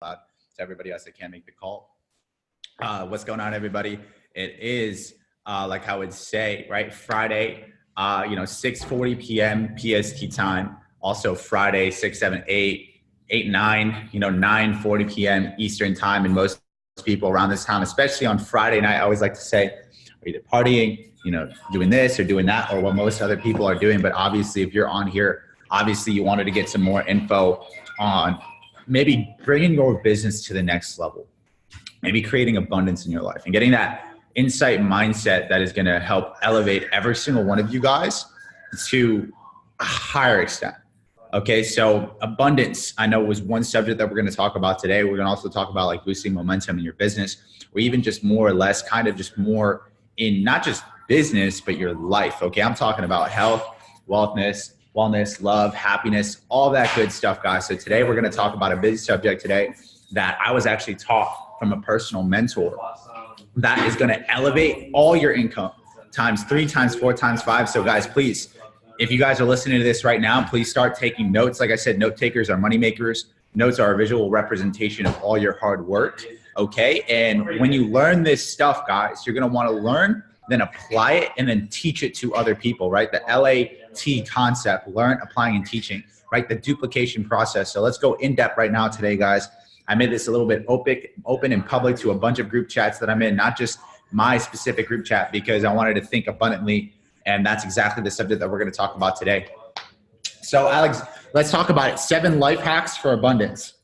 loud to everybody else that can't make the call. What's going on, everybody? It is like I would say, right? Friday, 6:40 p.m. PST time. Also Friday, 6, 7, 8, 8, 9, 9:40 p.m. Eastern time. And most people around this time, especially on Friday night, I always like to say, are either partying, doing this or doing that, or what most other people are doing. But obviously, if you're on here, obviously you wanted to get some more info on maybe bringing your business to the next level, maybe creating abundance in your life and getting that insight mindset that is going to help elevate every single one of you guys to a higher extent. Okay, so abundance, I know, was one subject that we're going to talk about today. We're going to also talk about like boosting momentum in your business, or even just more or less kind of just more in not just business, but your life. Okay, I'm talking about health, wellness, love, happiness, all that good stuff, guys. So today we're going to talk about a big subject today that I was actually taught from a personal mentor that is going to elevate all your income times 3, times 4, times 5. So guys, please, if you guys are listening to this right now, please start taking notes. Like I said, note takers are money makers. Notes are a visual representation of all your hard work. Okay. And when you learn this stuff, guys, you're going to want to learn, then apply it, and then teach it to other people, right? The LAT concept, learn, applying, and teaching, right? The duplication process. So let's go in depth right now today, guys. I made this a little bit open and public to a bunch of group chats that I'm in, not just my specific group chat, because I wanted to think abundantly. And that's exactly the subject that we're going to talk about today. So Alex, let's talk about it. 7 life hacks for abundance,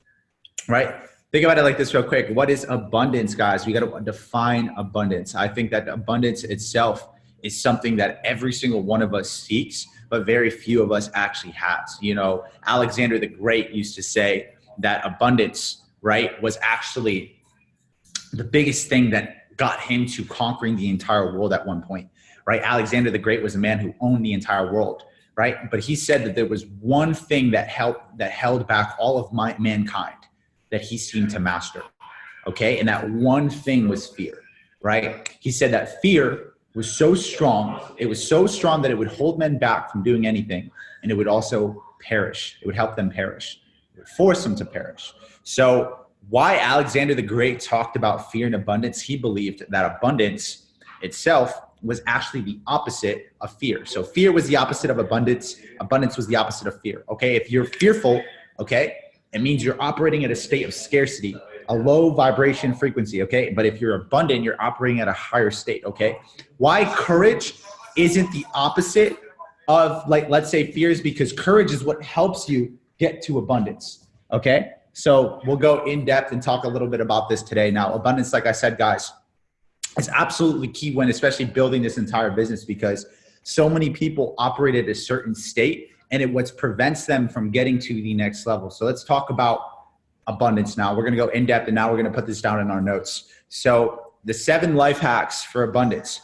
right? Think about it like this real quick. What is abundance, guys? We got to define abundance. I think that abundance itself is something that every single one of us seeks, but very few of us actually has. Alexander the Great used to say that abundance, right, was actually the biggest thing that got him to conquering the entire world at one point, right? Alexander the Great was a man who owned the entire world, right? But he said that there was one thing that held back all of mankind that he seemed to master, okay? And that one thing was fear, right? He said that fear was so strong, it was so strong that it would hold men back from doing anything, and it would also perish. It would help them perish. It would force them to perish. So why Alexander the Great talked about fear and abundance, he believed that abundance itself was actually the opposite of fear. So fear was the opposite of abundance. Abundance was the opposite of fear, okay? If you're fearful, okay, it means you're operating at a state of scarcity, a low vibration frequency, okay? But if you're abundant, you're operating at a higher state, okay? Why courage isn't the opposite of, like, let's say fear, is because courage is what helps you get to abundance, okay? So we'll go in depth and talk a little bit about this today. Now, abundance, like I said, guys, is absolutely key when especially building this entire business, because so many people operate at a certain state and it what prevents them from getting to the next level. So let's talk about abundance now. We're going to go in depth, and now we're going to put this down in our notes. So the 7 life hacks for abundance.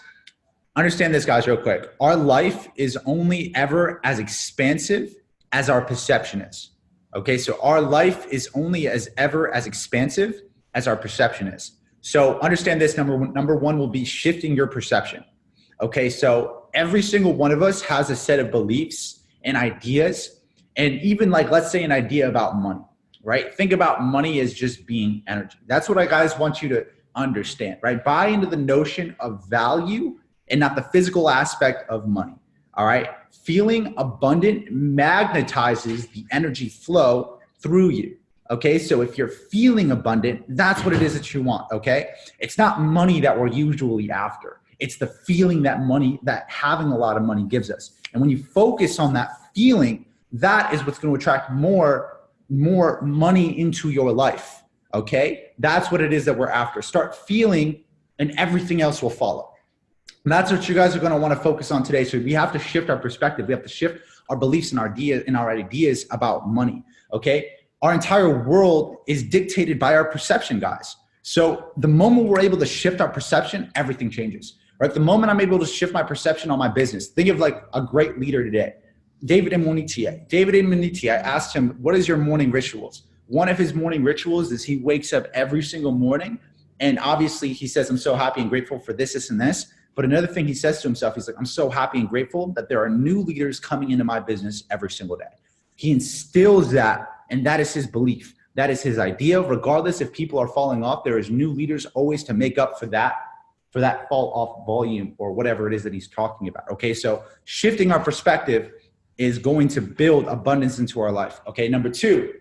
Understand this, guys, real quick. Our life is only ever as expansive as our perception is. Okay, so our life is only ever as expansive as our perception is. So understand this, number one will be shifting your perception. Okay, so every single one of us has a set of beliefs and ideas, and even like, let's say an idea about money, right? Think about money as just being energy. That's what I guys want you to understand, right? Buy into the notion of value and not the physical aspect of money, all right? Feeling abundant magnetizes the energy flow through you. Okay, so if you're feeling abundant, that's what it is that you want, okay? It's not money that we're usually after. It's the feeling that having a lot of money gives us. And when you focus on that feeling, that is what's going to attract more money into your life, okay? That's what it is that we're after. Start feeling and everything else will follow. And that's what you guys are going to want to focus on today. So we have to shift our perspective. We have to shift our beliefs and our ideas about money, okay? Our entire world is dictated by our perception, guys. So the moment we're able to shift our perception, everything changes, right? The moment I'm able to shift my perception on my business, think of like a great leader today, David Imonitie. David Imonitie, I asked him, what is your morning rituals? One of his morning rituals is he wakes up every single morning, and obviously he says, I'm so happy and grateful for this, and this. But another thing he says to himself, he's like, I'm so happy and grateful that there are new leaders coming into my business every single day. He instills that, and that is his belief. That is his idea. Regardless if people are falling off, there is new leaders always to make up for that fall off volume or whatever it is that he's talking about. Okay, so shifting our perspective is going to build abundance into our life. Okay, number two,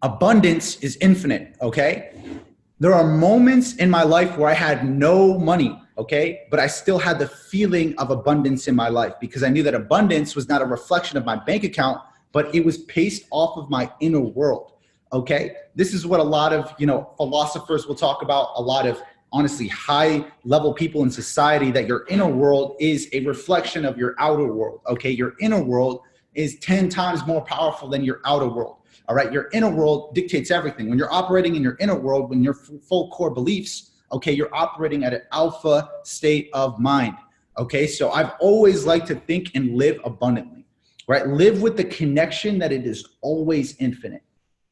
abundance is infinite. Okay, there are moments in my life where I had no money, okay, but I still had the feeling of abundance in my life because I knew that abundance was not a reflection of my bank account, but it was based off of my inner world. Okay, this is what a lot of philosophers will talk about, a lot of honestly high level people in society, that your inner world is a reflection of your outer world. Okay, your inner world is 10 times more powerful than your outer world. All right, your inner world dictates everything. When you're operating in your inner world, when you're full core beliefs, okay, you're operating at an alpha state of mind. Okay, so I've always liked to think and live abundantly, right? Live with the connection that it is always infinite.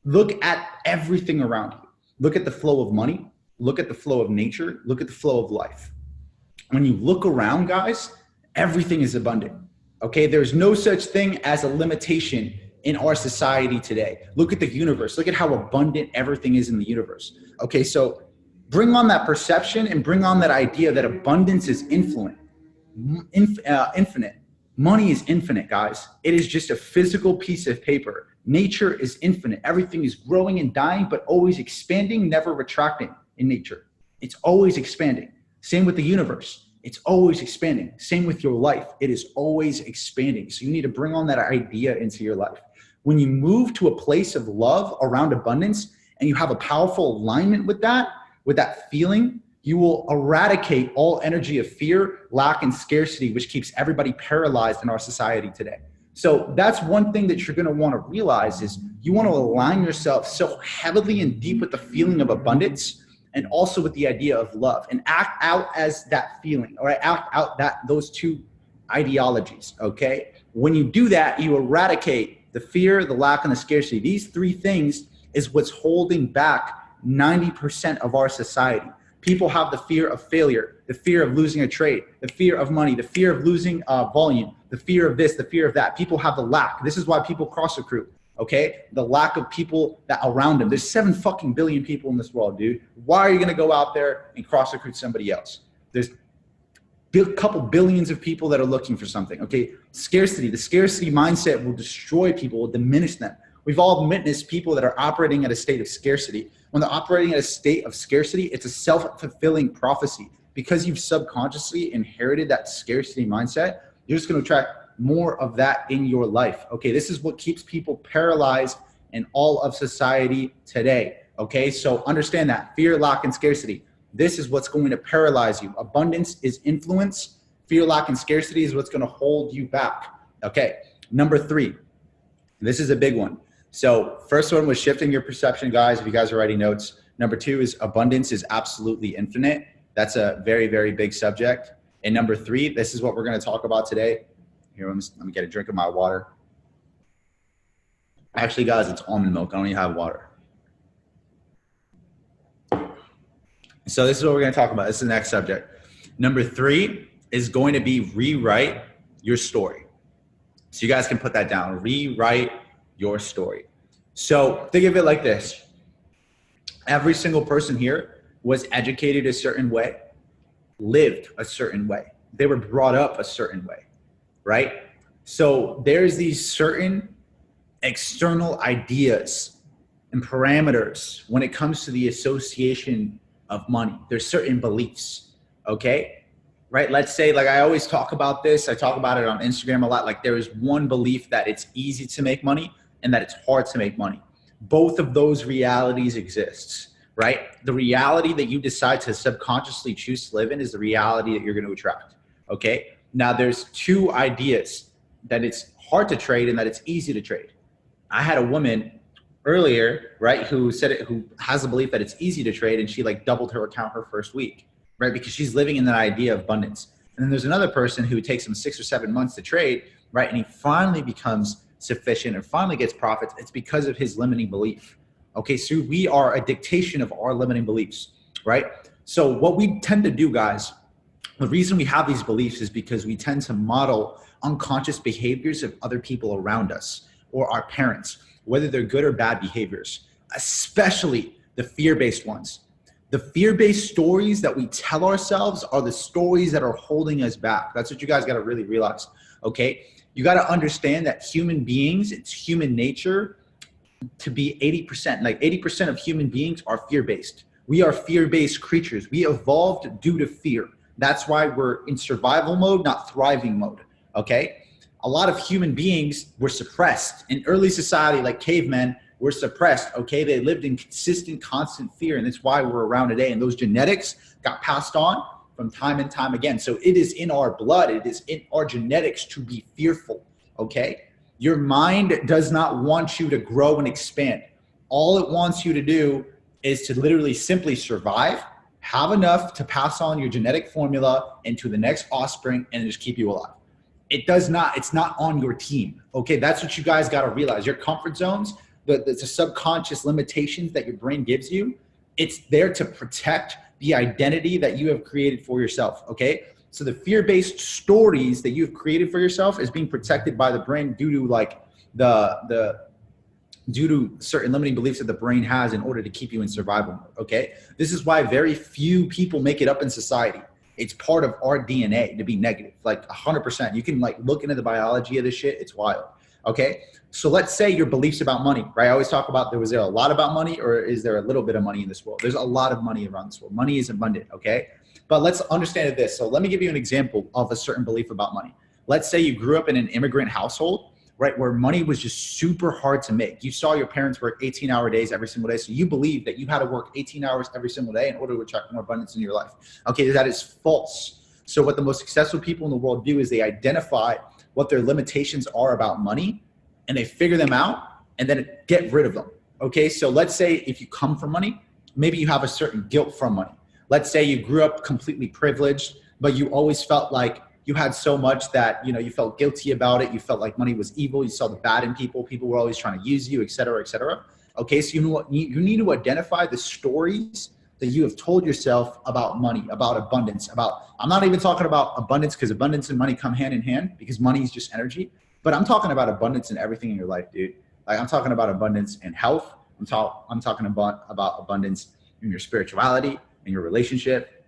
Look at everything around you. Look at the flow of money. Look at the flow of nature. Look at the flow of life. When you look around, guys, everything is abundant. Okay, there's no such thing as a limitation in our society today. Look at the universe. Look at how abundant everything is in the universe. Okay, so bring on that perception and bring on that idea that abundance is infinite. Money is infinite, guys. It is just a physical piece of paper. Nature is infinite. Everything is growing and dying, but always expanding, never retracting in nature. It's always expanding. Same with the universe. It's always expanding. Same with your life. It is always expanding. So you need to bring on that idea into your life. When you move to a place of love around abundance and you have a powerful alignment with that feeling, you will eradicate all energy of fear, lack, and scarcity, which keeps everybody paralyzed in our society today. So that's one thing that you're going to want to realize is you want to align yourself so heavily and deep with the feeling of abundance and also with the idea of love, and act out as that feeling, all right? Act out those two ideologies, okay? When you do that, you eradicate the fear, the lack, and the scarcity. These three things is what's holding back 90% of our society. People have the fear of failure, the fear of losing a trade, the fear of money, the fear of losing volume, the fear of this, the fear of that. People have the lack. This is why people cross recruit. Okay, the lack of people that around them. There's 7 fucking billion people in this world, dude. Why are you gonna go out there and cross recruit somebody else? There's a couple billions of people that are looking for something. Okay, scarcity. The scarcity mindset will destroy people, will diminish them. We've all witnessed people that are operating at a state of scarcity. When they're operating at a state of scarcity, it's a self-fulfilling prophecy. Because you've subconsciously inherited that scarcity mindset, you're just gonna attract more of that in your life. Okay, this is what keeps people paralyzed in all of society today. Okay, so understand that fear, lack, and scarcity. This is what's going to paralyze you. Abundance is influence. Fear, lack, and scarcity is what's going to hold you back. Okay, number 3. This is a big one. So first one was shifting your perception, guys. If you guys are writing notes. Number 2 is abundance is absolutely infinite. That's a very, very big subject. And number 3, this is what we're going to talk about today. Here, let me get a drink of my water. Actually, guys, it's almond milk. I don't even have water. So this is what we're going to talk about. This is the next subject. Number 3 is going to be rewrite your story. So you guys can put that down. Rewrite your story. So think of it like this. Every single person here was educated a certain way, lived a certain way. They were brought up a certain way. Right? So there's these certain external ideas and parameters when it comes to the association of money. There's certain beliefs, okay? Right? Let's say, like I always talk about this, I talk about it on Instagram a lot, like there is one belief that it's easy to make money and that it's hard to make money. Both of those realities exist, right? The reality that you decide to subconsciously choose to live in is the reality that you're going to attract, okay? Now, there's 2 ideas that it's hard to trade and that it's easy to trade. I had a woman earlier, right, who has a belief that it's easy to trade, and she like doubled her account her first week, right, because she's living in that idea of abundance. And then there's another person who takes him 6 or 7 months to trade, right, and he finally becomes sufficient and finally gets profits. It's because of his limiting belief. Okay, so we are a dictation of our limiting beliefs, right? So what we tend to do, guys, the reason we have these beliefs is because we tend to model unconscious behaviors of other people around us or our parents. whether they're good or bad behaviors, especially the fear-based ones. The fear-based stories that we tell ourselves are the stories that are holding us back. That's what you guys got to really realize, okay? You got to understand that human beings, it's human nature to be 80%. Like 80% of human beings are fear-based. We are fear-based creatures. We evolved due to fear. That's why we're in survival mode, not thriving mode, okay? A lot of human beings were suppressed. In early society, like cavemen, were suppressed, okay? They lived in consistent, constant fear, and that's why we're around today. And those genetics got passed on from time and time again. So it is in our blood. It is in our genetics to be fearful, okay? Your mind does not want you to grow and expand. All it wants you to do is to literally simply survive, have enough to pass on your genetic formula into the next offspring, and just keep you alive. It does not, it's not on your team, okay? That's what you guys got to realize. Your comfort zones, the subconscious limitations that your brain gives you, it's there to protect the identity that you have created for yourself, okay? So the fear-based stories that you've created for yourself is being protected by the brain due to like due to certain limiting beliefs that the brain has in order to keep you in survival mode, okay? This is why very few people make it up in society. It's part of our DNA to be negative, like 100%. You can like look into the biology of this shit. It's wild, okay? So let's say your beliefs about money, right? I always talk about, was there a lot about money or is there a little bit of money in this world? There's a lot of money around this world. Money is abundant, okay? But let's understand this. So let me give you an example of a certain belief about money. Let's say you grew up in an immigrant household, right, where money was just super hard to make. You saw your parents work 18-hour days every single day. So you believe that you had to work 18 hours every single day in order to attract more abundance in your life. Okay, that is false. So what the most successful people in the world do is they identify what their limitations are about money and they figure them out and then get rid of them. Okay, so let's say if you come from money, maybe you have a certain guilt from money. Let's say you grew up completely privileged, but you always felt like you had so much that, you know, you felt guilty about it. You felt like money was evil. You saw the bad in people. People were always trying to use you, et cetera, et cetera. Okay, so you know what? You need to identify the stories that you have told yourself about money, about abundance, about, I'm not even talking about abundance because abundance and money come hand in hand because money is just energy, but I'm talking about abundance in everything in your life, dude. Like I'm talking about abundance in health. I'm talking about abundance in your spirituality, in your relationship,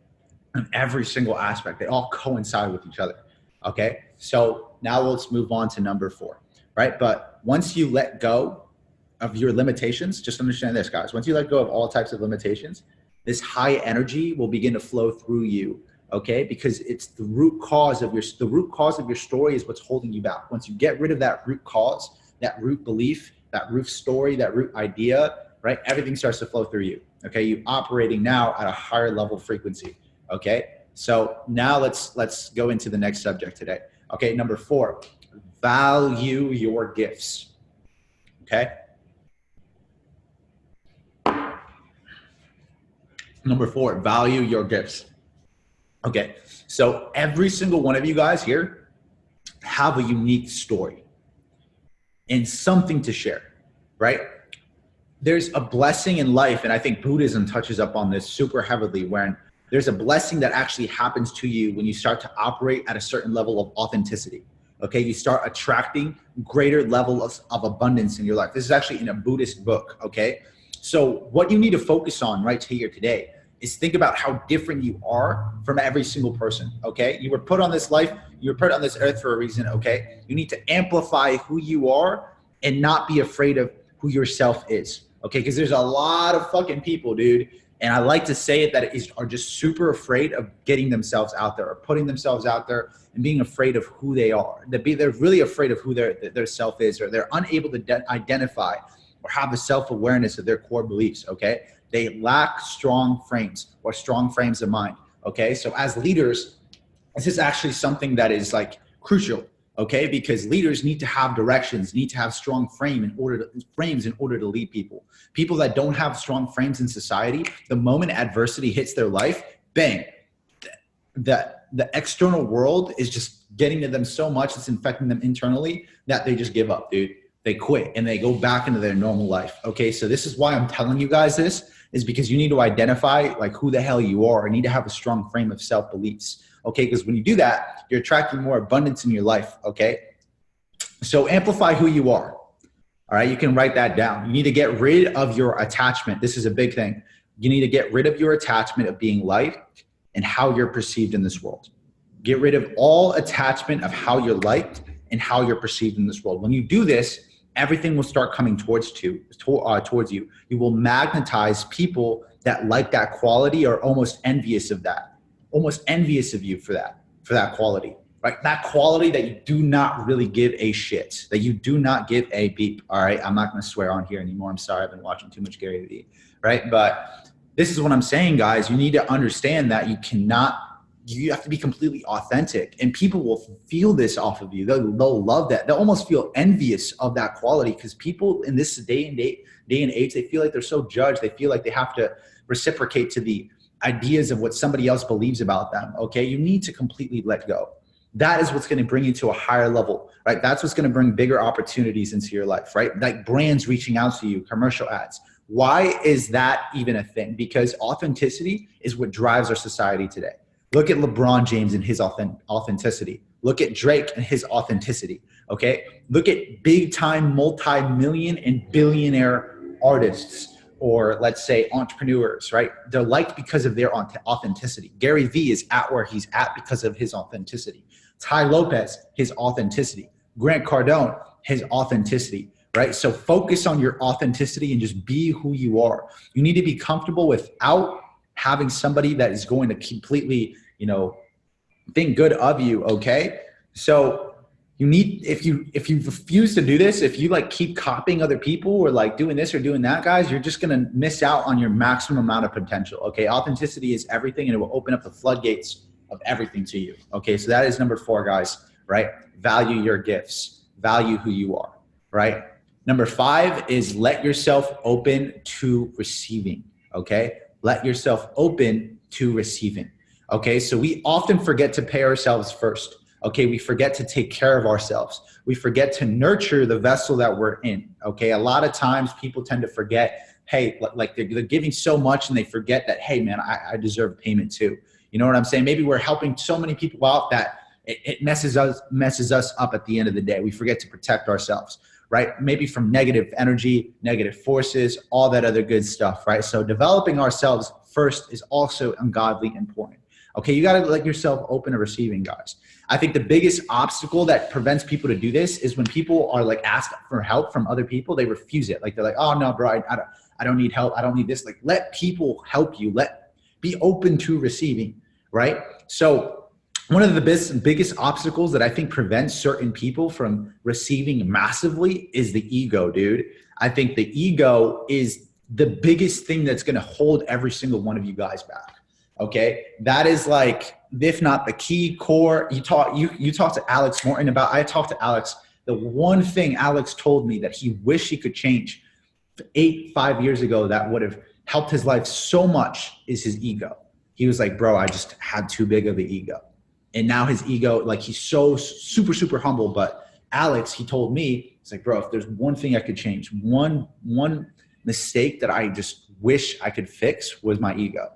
in every single aspect. They all coincide with each other, okay? So now let's move on to number 4, right? But once you let go of your limitations, just understand this, guys. Once you let go of all types of limitations, this high energy will begin to flow through you, okay? Because it's the root cause of your story is what's holding you back. Once you get rid of that root cause, that root belief, that root story, that root idea, right? Everything starts to flow through you, okay? You're operating now at a higher level frequency, okay? So now let's go into the next subject today. Okay, number 4, value your gifts, okay? Number 4, value your gifts. Okay, so every single one of you guys here have a unique story and something to share, right? There's a blessing in life, and I think Buddhism touches up on this super heavily, when there's a blessing that actually happens to you when you start to operate at a certain level of authenticity. Okay, you start attracting greater levels of abundance in your life. This is actually in a Buddhist book, okay? So what you need to focus on right here today is think about how different you are from every single person, okay? You were put on this life, you were put on this earth for a reason, okay? You need to amplify who you are and not be afraid of who yourself is, okay? Because there's a lot of fucking people, dude, and I like to say it, that are just super afraid of getting themselves out there or putting themselves out there and being afraid of who they are. They're really afraid of who their self is, or they're unable to identify or have a self-awareness of their core beliefs, okay? They lack strong frames or strong frames of mind, okay? So as leaders, this is actually something that is like crucial, okay? Because leaders need to have directions, need to have strong frames in order to lead people. People that don't have strong frames in society, the moment adversity hits their life, bang, the external world is just getting to them so much, it's infecting them internally, that they just give up, dude. They quit and they go back into their normal life, okay? So this is why I'm telling you guys this, is because you need to identify like who the hell you are and need to have a strong frame of self-beliefs, okay? Because when you do that, you're attracting more abundance in your life, okay? So amplify who you are. All right. You can write that down. You need to get rid of your attachment. This is a big thing. You need to get rid of your attachment of being liked and how you're perceived in this world. Get rid of all attachment of how you're liked and how you're perceived in this world. When you do this, everything will start coming towards you. You will magnetize people that like that quality or almost envious of that, almost envious of you for that quality, right? That quality that you do not really give a shit, that you do not give a beep. All right. I'm not going to swear on here anymore. I'm sorry. I've been watching too much Gary Vee, right? But this is what I'm saying, guys. You need to understand that you have to be completely authentic, and people will feel this off of you. They'll love that. They'll almost feel envious of that quality, because people in this day and age, they feel like they're so judged. They feel like they have to reciprocate to the ideas of what somebody else believes about them. Okay. You need to completely let go. That is what's going to bring you to a higher level, right? That's what's going to bring bigger opportunities into your life, right? Like brands reaching out to you, commercial ads. Why is that even a thing? Because authenticity is what drives our society today. Look at LeBron James and his authenticity. Look at Drake and his authenticity, okay? Look at big-time multi-million and billionaire artists, or let's say entrepreneurs, right? They're liked because of their authenticity. Gary Vee is at where he's at because of his authenticity. Tai Lopez, his authenticity. Grant Cardone, his authenticity, right? So focus on your authenticity and just be who you are. You need to be comfortable without having somebody that is going to completely, think good of you, okay? So you need, if you refuse to do this, if you like keep copying other people or like doing this or doing that, guys, you're just going to miss out on your maximum amount of potential, okay? Authenticity is everything, and it will open up the floodgates of everything to you, okay? So that is number 4, guys, right? Value your gifts. Value who you are, right? Number 5 is let yourself open to receiving, okay? Let yourself open to receiving. Okay, so we often forget to pay ourselves first. Okay, we forget to take care of ourselves. We forget to nurture the vessel that we're in. Okay, a lot of times people tend to forget, hey, like they're giving so much and they forget that, hey man, I deserve payment too. You know what I'm saying? Maybe we're helping so many people out that it messes us up at the end of the day. We forget to protect ourselves, right? Maybe from negative energy, negative forces, all that other good stuff, right? So developing ourselves first is also ungodly important. Okay, you got to let yourself open to receiving, guys. I think the biggest obstacle that prevents people to do this is when people are like asked for help from other people, they refuse it. Like they're like, oh no, bro, I don't need help. I don't need this. Like let people help you. Be open to receiving, right? So one of the biggest obstacles that I think prevents certain people from receiving massively is the ego, dude. I think the ego is the biggest thing that's going to hold every single one of you guys back. Okay, that is like, if not the key core. You talk to Alex Morton about. I talked to Alex. The one thing Alex told me that he wished he could change 5 years ago that would have helped his life so much is his ego. He was like, bro, I just had too big of an ego, and now his ego, like he's so super humble. But Alex, he told me, he's like, bro, if there's one thing I could change, one mistake that I just wish I could fix was my ego.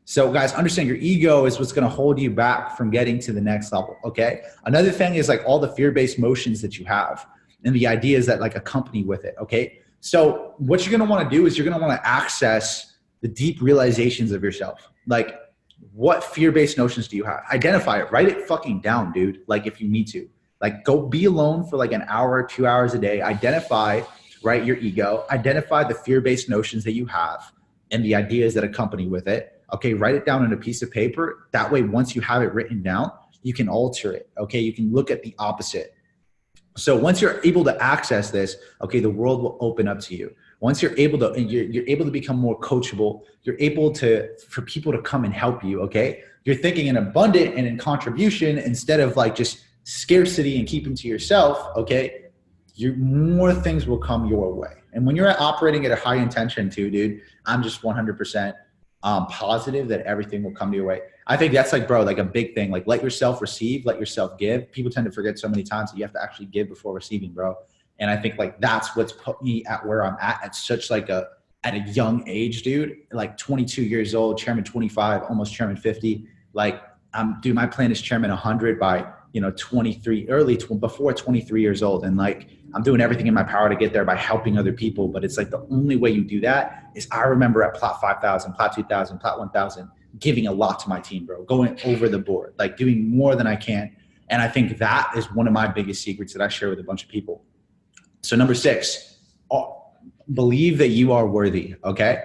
So guys, understand your ego is what's going to hold you back from getting to the next level, okay? Another thing is like all the fear-based motions that you have and the ideas that like accompany with it, okay? So what you're going to want to do is you're going to want to access the deep realizations of yourself. Like what fear-based notions do you have? Identify it. Write it fucking down, dude, like if you need to. Like go be alone for like an hour, 2 hours a day. Identify, right, your ego. Identify the fear-based notions that you have and the ideas that accompany with it. Okay, write it down on a piece of paper. That way, once you have it written down, you can alter it. Okay, you can look at the opposite. So once you're able to access this, okay, the world will open up to you. Once you're able to become more coachable, you're able for people to come and help you. Okay, you're thinking in abundant and in contribution instead of like just scarcity and keeping to yourself. Okay, more things will come your way. And when you're operating at a high intention too, dude, I'm just 100%. Positive that everything will come to your way. I think that's like, bro, like a big thing. Like let yourself receive, let yourself give. People tend to forget so many times that you have to actually give before receiving, bro. And I think like that's what's put me at where I'm at such like at a young age, dude. Like 22 years old, chairman 25, almost chairman 50. Like dude, my plan is chairman 100 by before 23 years old. And like, I'm doing everything in my power to get there by helping other people. But it's like the only way you do that is, I remember at Plat 5,000, Plat 2,000, Plat 1,000, giving a lot to my team, bro, going over the board, like doing more than I can. And I think that is one of my biggest secrets that I share with a bunch of people. So number 6, believe that you are worthy. Okay.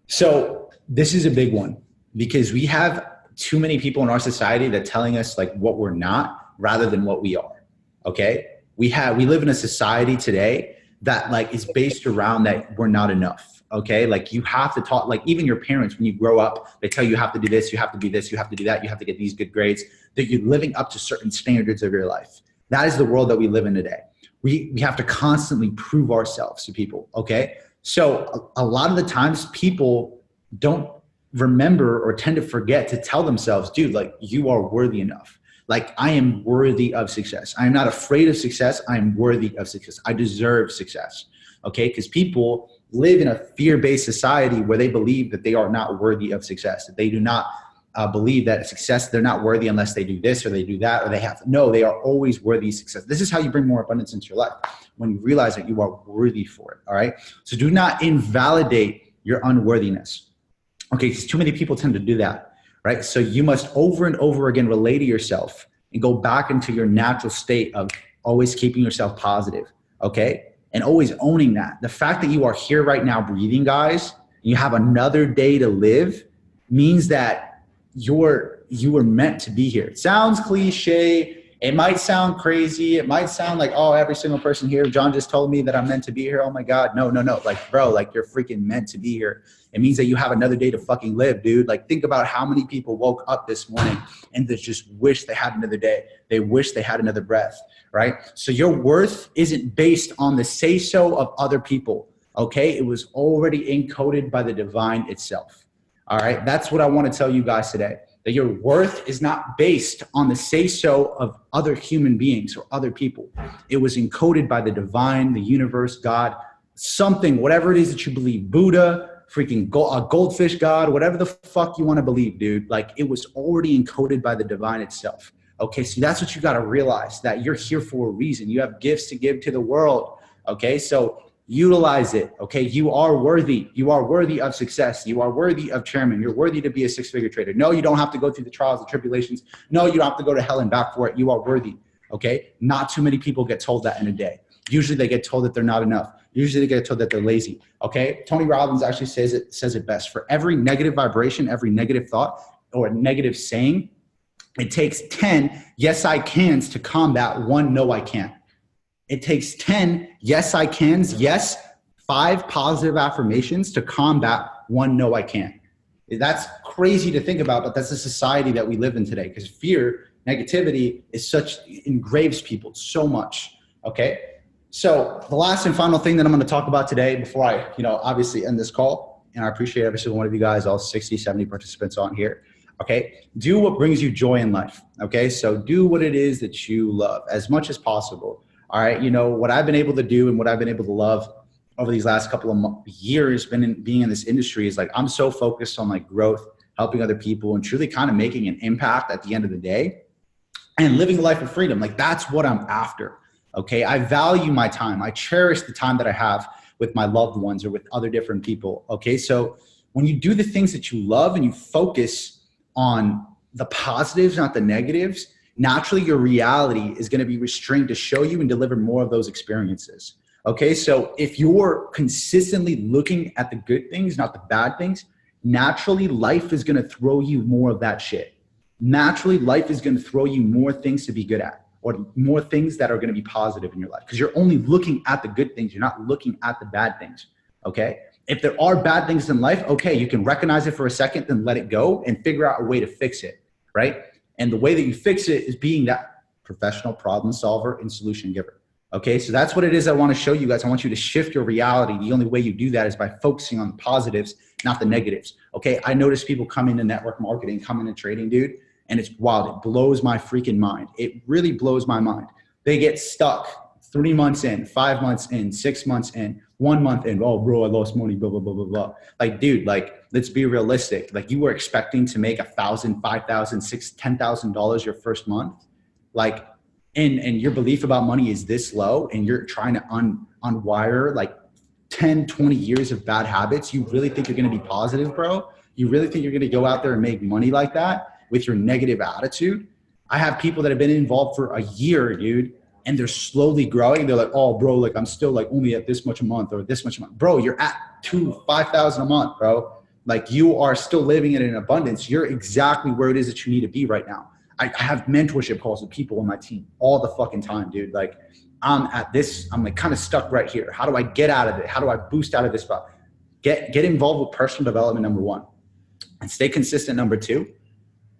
So this is a big one, because we have too many people in our society that telling us like what we're not rather than what we are. Okay. We live in a society today that like is based around that we're not enough. Okay. Like you have to talk, like even your parents, when you grow up, they tell you have to do this, you have to do this, you have to do that, you have to get these good grades, that you're living up to certain standards of your life. That is the world that we live in today. We have to constantly prove ourselves to people. Okay. So a lot of the times people don't remember or tend to forget to tell themselves, dude, like you are worthy enough. Like I am worthy of success. I am not afraid of success. I am worthy of success. I deserve success. Okay. Because people live in a fear-based society where they believe that they are not worthy of success, that they do not believe that success, they're not worthy unless they do this or they do that, or they have to. No, they are always worthy of success. This is how you bring more abundance into your life, when you realize that you are worthy for it. All right. So do not invalidate your unworthiness. Okay. Because too many people tend to do that. Right. So you must over and over again relate to yourself and go back into your natural state of always keeping yourself positive. Okay. And always owning that. The fact that you are here right now breathing, guys, you have another day to live, means that you were meant to be here. It sounds cliche. It might sound crazy. It might sound like, oh, every single person here, John just told me that I'm meant to be here. Oh my God. No. Like, bro, like you're freaking meant to be here. It means that you have another day to fucking live, dude. Like think about how many people woke up this morning and they just wish they had another day. They wish they had another breath, right? So your worth isn't based on the say-so of other people, okay? It was already encoded by the divine itself, all right? That's what I want to tell you guys today. That your worth is not based on the say-so of other human beings or other people. It was encoded by the divine, the universe, God, something, whatever it is that you believe, Buddha, freaking goldfish God, whatever the fuck you want to believe, dude. Like it was already encoded by the divine itself. Okay, so that's what you got to realize, that you're here for a reason. You have gifts to give to the world. Okay, so utilize it. Okay, you are worthy. You are worthy of success. You are worthy of chairman. You're worthy to be a 6-figure trader. No, you don't have to go through the trials and tribulations. No, you don't have to go to hell and back for it. You are worthy. Okay, not too many people get told that in a day. Usually they get told that they're not enough. Usually they get told that they're lazy. Okay, Tony Robbins actually says it best. For every negative vibration, every negative thought or negative saying, it takes 10 yes I cans to combat 1 no I can't. It takes 10 yes I cans, yes, 5 positive affirmations to combat 1 no I can't. That's crazy to think about, but that's the society that we live in today, because fear, negativity engraves people so much. Okay. So the last and final thing that I'm going to talk about today before I, obviously end this call, and I appreciate every single one of you guys, all 60, 70 participants on here. Okay. Do what brings you joy in life. Okay. So do what it is that you love as much as possible. All right. What I've been able to do and what I've been able to love over these last couple of years being in this industry is like, I'm so focused on like growth, helping other people, and truly kind of making an impact at the end of the day and living a life of freedom. Like that's what I'm after. Okay. I value my time. I cherish the time that I have with my loved ones or with other different people. Okay. So when you do the things that you love and you focus on the positives, not the negatives, naturally your reality is going to be restrained to show you and deliver more of those experiences. Okay. So if you're consistently looking at the good things, not the bad things, naturally life is going to throw you more of that shit. Naturally life is going to throw you more things to be good at, or more things that are going to be positive in your life, because you're only looking at the good things. You're not looking at the bad things. Okay. If there are bad things in life, okay, you can recognize it for a second, then let it go and figure out a way to fix it. Right. And the way that you fix it is being that professional problem solver and solution giver. Okay. So that's what it is I want to show you guys. I want you to shift your reality. The only way you do that is by focusing on the positives, not the negatives. Okay. I notice people come into network marketing, come into trading, dude, and it's wild. It blows my freaking mind. It really blows my mind. They get stuck 3 months in, 5 months in, 6 months in, 1 month in. Oh, bro, I lost money, blah, blah, blah, blah, blah. Like, dude, like, let's be realistic. Like, you were expecting to make $1,000, $5,000, $6,000, $10,000 your first month. like, and your belief about money is this low, and you're trying to unwire like 10, 20 years of bad habits, you really think you're going to be positive, bro? You really think you're going to go out there and make money like that with your negative attitude? I have people that have been involved for a year, dude, and they're slowly growing. They're like, oh, bro, like I'm still like only at this much a month or this much a month. Bro, you're at 5,000 a month, bro. Like you are still living in an abundance. You're exactly where it is that you need to be right now. I have mentorship calls with people on my team all the fucking time, dude. Like I'm like kind of stuck right here. How do I get out of it? How do I boost out of this spot? Get involved with personal development, number one, and stay consistent, number two.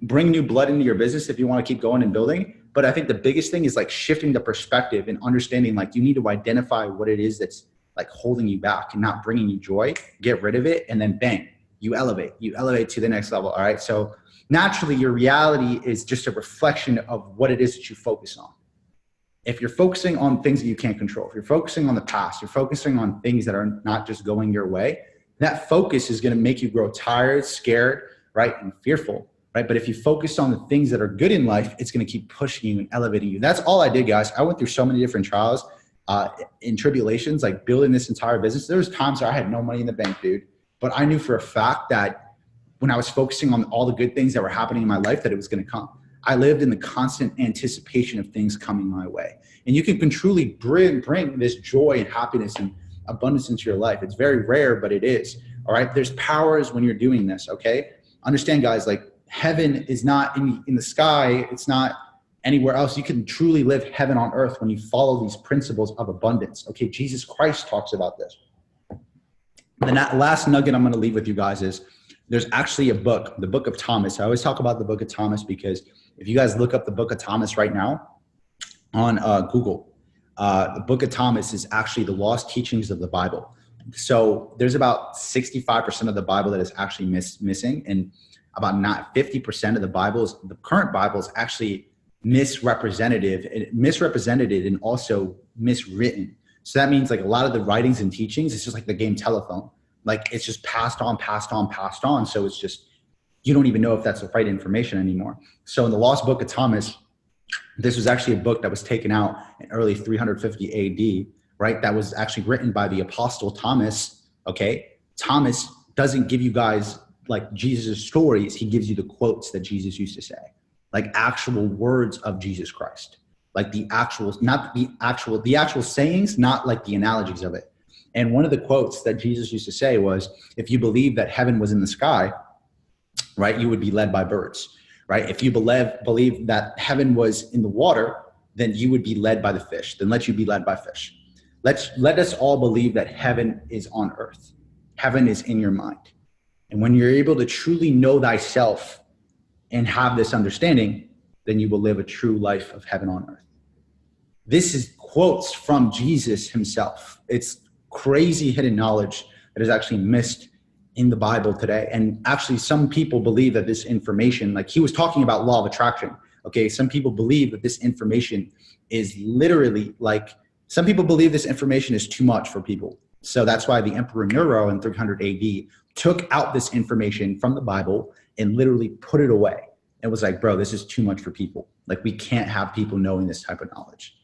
Bring new blood into your business if you want to keep going and building. But I think the biggest thing is like shifting the perspective and understanding like you need to identify what it is that's like holding you back and not bringing you joy, get rid of it, and then bang, you elevate to the next level. All right. So naturally your reality is just a reflection of what it is that you focus on. If you're focusing on things that you can't control, if you're focusing on the past, you're focusing on things that are not just going your way, that focus is going to make you grow tired, scared, right, and fearful, right? But if you focus on the things that are good in life, it's going to keep pushing you and elevating you. That's all I did, guys. I went through so many different trials and tribulations, like building this entire business. There was times where I had no money in the bank, dude, but I knew for a fact that when I was focusing on all the good things that were happening in my life, that it was going to come. I lived in the constant anticipation of things coming my way. And you can truly bring this joy and happiness and abundance into your life. It's very rare, but it is. All right. There's powers when you're doing this. Okay. Understand, guys, like heaven is not in the sky. It's not anywhere else. You can truly live heaven on earth when you follow these principles of abundance. Okay. Jesus Christ talks about this. The last nugget I'm going to leave with you guys is there's actually a book, the Book of Thomas. I always talk about the Book of Thomas because if you guys look up the Book of Thomas right now on Google, the Book of Thomas is actually the lost teachings of the Bible. So there's about 65% of the Bible that is actually missing, and about not 50% of the current Bible is actually misrepresented and also miswritten. So that means like a lot of the writings and teachings, it's just like the game telephone. Like it's just passed on. So it's just, you don't even know if that's the right information anymore. So in the Lost Book of Thomas, this was actually a book that was taken out in early 350 AD, right? That was actually written by the Apostle Thomas, okay? Thomas doesn't give you guys like Jesus' stories. He gives you the quotes that Jesus used to say, like actual words of Jesus Christ, like the actual sayings, not like the analogies of it. And one of the quotes that Jesus used to say was, if you believe that heaven was in the sky, right, you would be led by birds, right? If you believe that heaven was in the water, then you would be led by the fish. Then let you be led by fish. Let us all believe that heaven is on earth. Heaven is in your mind. And when you're able to truly know thyself and have this understanding, then you will live a true life of heaven on earth. This is quotes from Jesus himself. It's crazy hidden knowledge that is actually missed in the Bible today. And actually some people believe that this information, like he was talking about law of attraction. Okay. Some people believe that this information is literally like, some people believe this information is too much for people. So that's why the Emperor Nero in 300 AD took out this information from the Bible and literally put it away. It was like, bro, this is too much for people. Like we can't have people knowing this type of knowledge,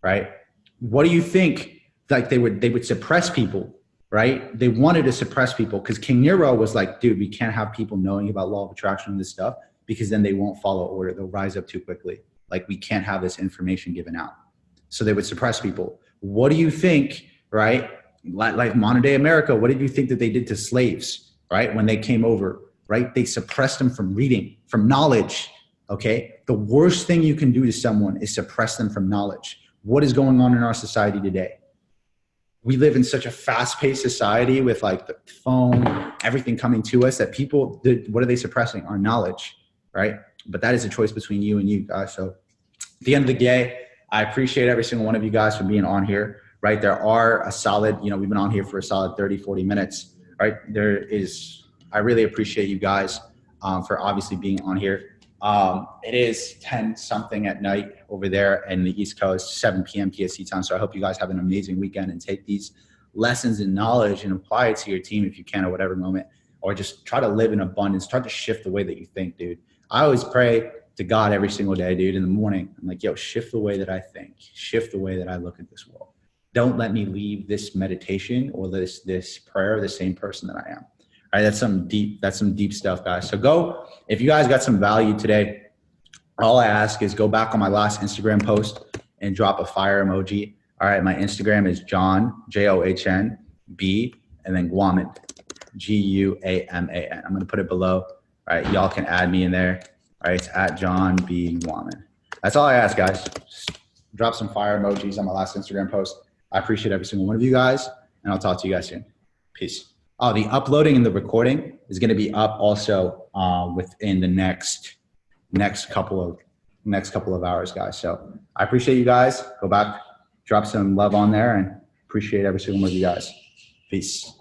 right? What do you think? Like they would suppress people, right? They wanted to suppress people because King Nero was like, dude, we can't have people knowing about law of attraction and this stuff because then they won't follow order. They'll rise up too quickly. Like we can't have this information given out. So they would suppress people. What do you think, right? Like modern day America, what did you think that they did to slaves, right? When they came over, right? They suppressed them from reading, from knowledge, okay? The worst thing you can do to someone is suppress them from knowledge. What is going on in our society today? We live in such a fast-paced society with like the phone, everything coming to us that people, what are they suppressing? Our knowledge, right? But that is a choice between you and you guys. So at the end of the day, I appreciate every single one of you guys for being on here, right? There are a solid, we've been on here for a solid 30, 40 minutes, right? I really appreciate you guys for obviously being on here. It is 10 something at night over there in the East Coast, 7 p.m. PST time. So I hope you guys have an amazing weekend and take these lessons and knowledge and apply it to your team if you can at whatever moment, or just try to live in abundance, start to shift the way that you think, dude. I always pray to God every single day, dude, in the morning. I'm like, yo, shift the way that I think, shift the way that I look at this world. Don't let me leave this meditation or this prayer the same person that I am. All right, that's some deep stuff, guys. So go, if you guys got some value today, all I ask is go back on my last Instagram post and drop a fire emoji. All right, my Instagram is John, JOHN, and then Guaman, GUAMAN. I'm going to put it below. All right, y'all can add me in there. All right, it's at John B. Guaman. That's all I ask, guys. Just drop some fire emojis on my last Instagram post. I appreciate every single one of you guys, and I'll talk to you guys soon. Peace. Oh, the uploading and the recording is going to be up also within the next couple of hours, guys. So I appreciate you guys. Go back, drop some love on there, and appreciate every single one of you guys. Peace.